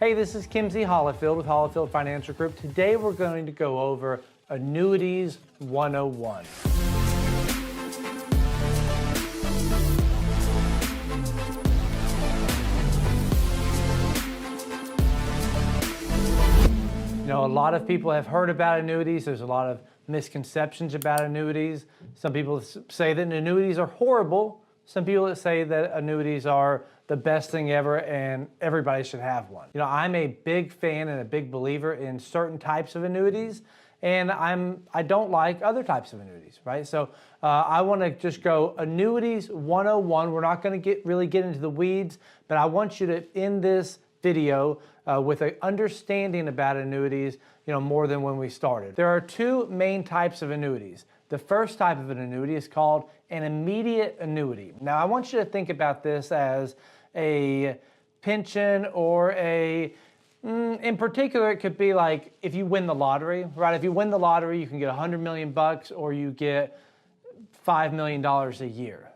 Hey, this is Kimsey Hollifield with Hollifield Financial Group. Today we're going to go over Annuities 101. You know, a lot of people have heard about annuities. There's a lot of misconceptions about annuities. Some people say that annuities are horrible. Some people say that annuities are the best thing ever and everybody should have one. You know, I'm a big fan and a big believer in certain types of annuities, and I don't like other types of annuities, right? So I want to just go Annuities 101. We're not going to really get into the weeds, but I want you to end this video with an understanding about annuities, you know, more than when we started. There are two main types of annuities. The first type of an annuity is called an immediate annuity. Now, I want you to think about this as a pension or in particular, it could be like if you win the lottery, right? If you win the lottery, you can get $100 million or you get $5 million a year.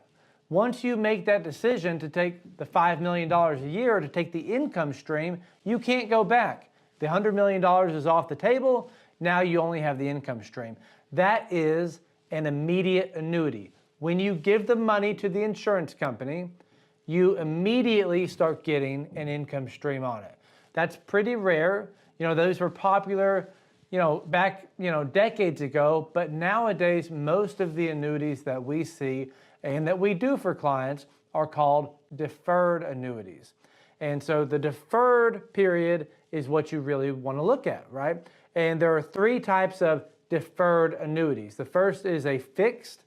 Once you make that decision to take the $5 million a year, to take the income stream, you can't go back. The $100 million is off the table. Now you only have the income stream. That is an immediate annuity. When you give the money to the insurance company, you immediately start getting an income stream on it. That's pretty rare. You know, those were popular, you know, back, you know, decades ago, but nowadays most of the annuities that we see and that we do for clients are called deferred annuities. And so the deferred period is what you really want to look at, right? And there are three types of deferred annuities. The first is a fixed,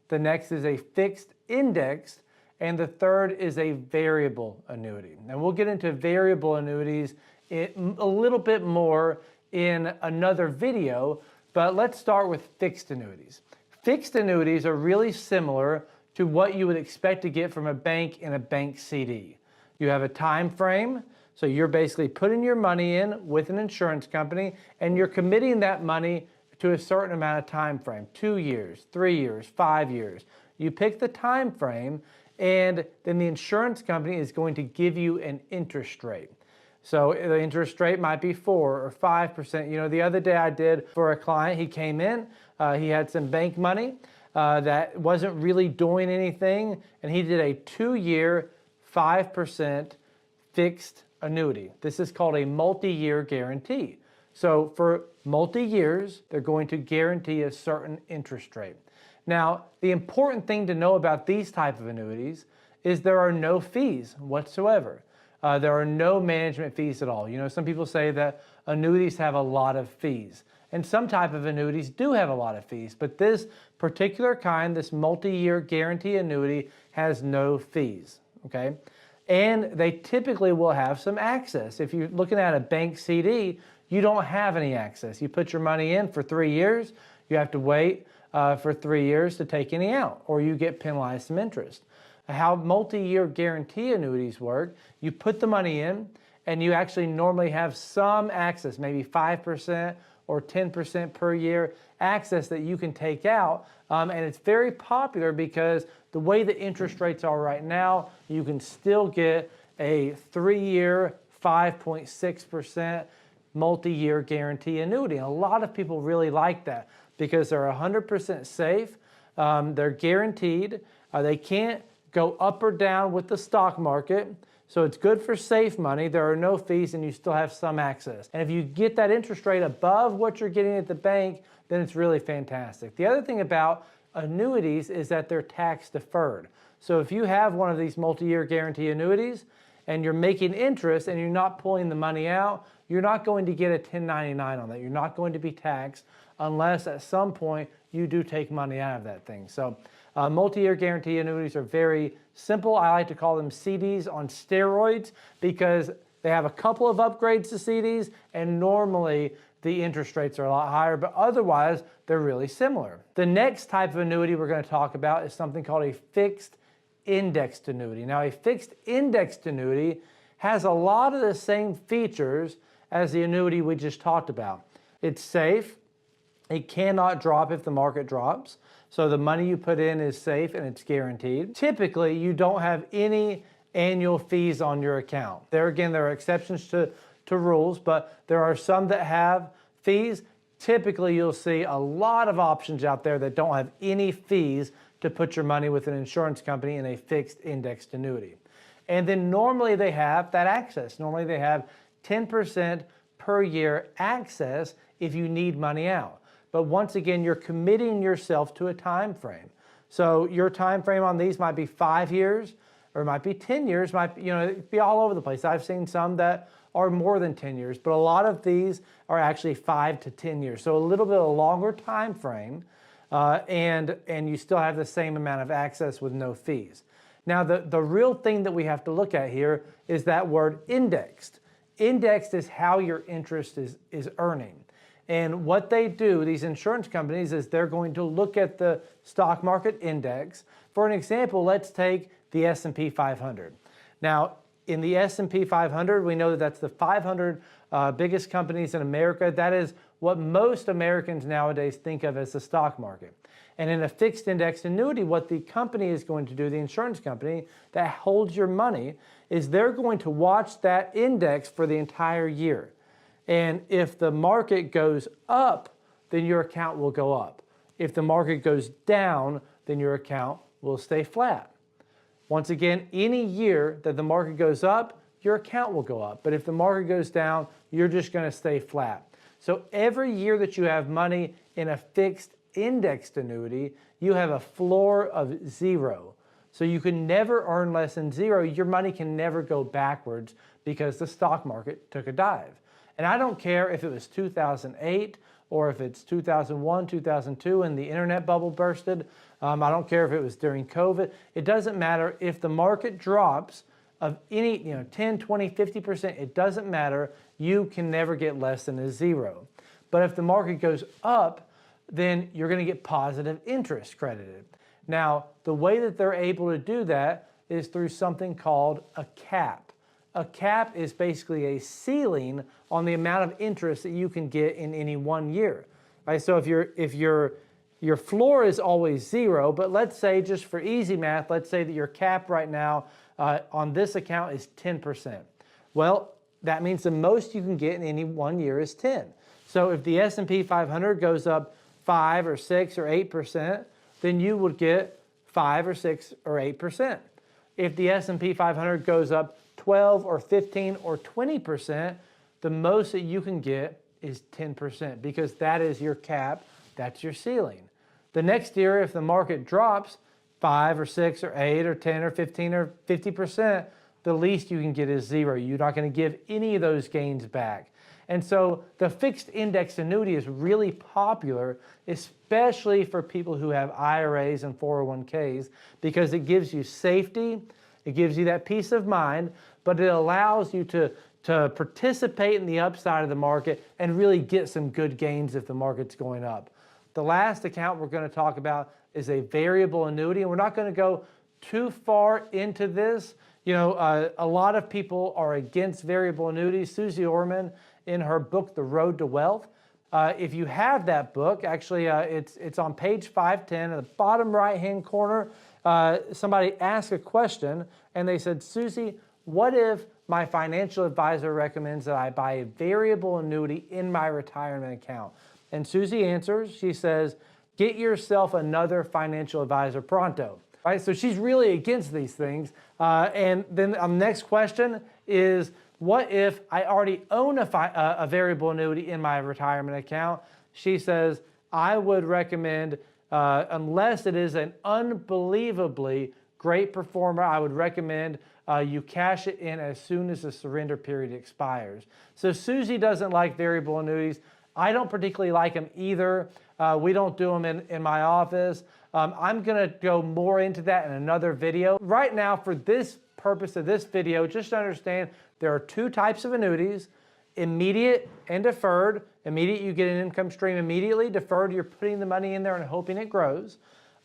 the next is a fixed indexed, and the third is a variable annuity. And we'll get into variable annuities a little bit more in another video, but let's start with fixed annuities. Fixed annuities are really similar to what you would expect to get from a bank in a bank CD. You have a time frame, so you're basically putting your money in with an insurance company and you're committing that money to a certain amount of time frame, 2 years, 3 years, 5 years. You pick the time frame and then the insurance company is going to give you an interest rate. So the interest rate might be 4 or 5%. You know, the other day I did for a client, he came in, he had some bank money that wasn't really doing anything, and he did a 2-year, 5% fixed annuity. This is called a multi-year guarantee. So for multi-years, they're going to guarantee a certain interest rate. Now, the important thing to know about these type of annuities is there are no fees whatsoever. There are no management fees at all. You know, some people say that annuities have a lot of fees, and some type of annuities do have a lot of fees, but this particular kind, this multi-year guarantee annuity, has no fees, okay? And they typically will have some access. If you're looking at a bank CD, you don't have any access. You put your money in for 3 years, you have to wait for 3 years to take any out, or you get penalized some interest. How multi-year guarantee annuities work, you put the money in and you actually normally have some access, maybe 5% or 10% per year access that you can take out. And it's very popular because the way the interest rates are right now, you can still get a 3-year, 5.6% multi-year guarantee annuity. And a lot of people really like that because they're 100% safe, they're guaranteed, they can't go up or down with the stock market, so it's good for safe money, there are no fees, and you still have some access. And if you get that interest rate above what you're getting at the bank, then it's really fantastic. The other thing about annuities is that they're tax deferred. So if you have one of these multi-year guarantee annuities and you're making interest and you're not pulling the money out, you're not going to get a 1099 on that. You're not going to be taxed unless at some point you do take money out of that thing. So multi-year guarantee annuities are very simple. I like to call them CDs on steroids because they have a couple of upgrades to CDs and normally the interest rates are a lot higher, but otherwise they're really similar. The next type of annuity we're going to talk about is something called a fixed indexed annuity. Now, a fixed indexed annuity has a lot of the same features as the annuity we just talked about. It's safe. It cannot drop if the market drops. So the money you put in is safe and it's guaranteed. Typically, you don't have any annual fees on your account. There again, there are exceptions to to rules, but there are some that have fees. Typically, you'll see a lot of options out there that don't have any fees to put your money with an insurance company in a fixed indexed annuity. And then normally they have that access. Normally they have 10% per year access if you need money out. But once again, you're committing yourself to a time frame. So your time frame on these might be 5 years, or it might be 10 years, might be all over the place. I've seen some that are more than 10 years, but a lot of these are actually 5 to 10 years. So a little bit of a longer time frame, and you still have the same amount of access with no fees. Now, the real thing that we have to look at here is that word indexed. Indexed is how your interest is earning. And what they do, these insurance companies, is they're going to look at the stock market index. For an example, let's take the S&P 500. Now, in the S&P 500, we know that that's the 500 biggest companies in America. That is what most Americans nowadays think of as the stock market. And in a fixed indexed annuity, what the company is going to do, the insurance company that holds your money, is they're going to watch that index for the entire year. And if the market goes up, then your account will go up. If the market goes down, then your account will stay flat. Once again, any year that the market goes up, your account will go up. But if the market goes down, you're just going to stay flat. So every year that you have money in a fixed indexed annuity, you have a floor of 0. So you can never earn less than 0. Your money can never go backwards because the stock market took a dive. And I don't care if it was 2008 or if it's 2001, 2002 and the internet bubble bursted. I don't care if it was during COVID. It doesn't matter if the market drops of any, 10, 20, 50%, it doesn't matter. You can never get less than a 0. But if the market goes up, then you're going to get positive interest credited. Now, the way that they're able to do that is through something called a cap. A cap is basically a ceiling on the amount of interest that you can get in any 1 year. Right? So if your floor is always 0, but let's say, just for easy math, let's say that your cap right now on this account is 10%. Well, that means the most you can get in any 1 year is 10. So if the S&P 500 goes up 5 or 6 or 8%, then you would get 5 or 6 or 8%. If the S&P 500 goes up 12 or 15 or 20%, the most that you can get is 10% because that is your cap, that's your ceiling. The next year, if the market drops 5 or 6 or 8 or 10 or 15 or 50%, the least you can get is 0. You're not going to give any of those gains back. And so the fixed index annuity is really popular, especially for people who have IRAs and 401ks, because it gives you safety, it gives you that peace of mind, but it allows you to participate in the upside of the market and really get some good gains if the market's going up. The last account we're going to talk about is a variable annuity, and we're not going to go too far into this. A lot of people are against variable annuities. Suze Orman, in her book, The Road to Wealth. If you have that book, actually it's on page 510 in the bottom right-hand corner. Somebody asked a question and they said, Suze, what if my financial advisor recommends that I buy a variable annuity in my retirement account? And Suze answers, she says, get yourself another financial advisor pronto. Right? So she's really against these things. And then the next question is, what if I already own a variable annuity in my retirement account? She says, I would recommend, unless it is an unbelievably great performer, I would recommend you cash it in as soon as the surrender period expires. So Suze doesn't like variable annuities. I don't particularly like them either. We don't do them in my office. I'm going to go more into that in another video. Right now, for this purpose of this video, just understand there are two types of annuities, immediate and deferred. Immediate, you get an income stream immediately. Deferred, you're putting the money in there and hoping it grows.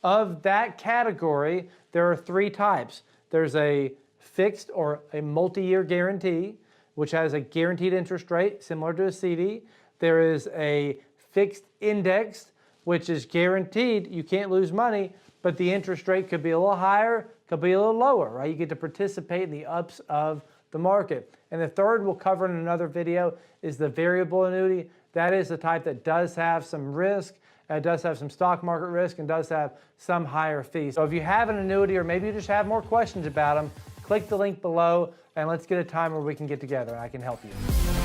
Of that category, there are 3 types. There's a fixed or a multi-year guarantee, which has a guaranteed interest rate similar to a CD. There is a fixed indexed, which is guaranteed. You can't lose money, but the interest rate could be a little higher, could be a little lower, right? You get to participate in the ups of the market. And the third we'll cover in another video is the variable annuity. That is the type that does have some risk, does have some stock market risk, and does have some higher fees. So if you have an annuity, or maybe you just have more questions about them, click the link below and let's get a time where we can get together and I can help you.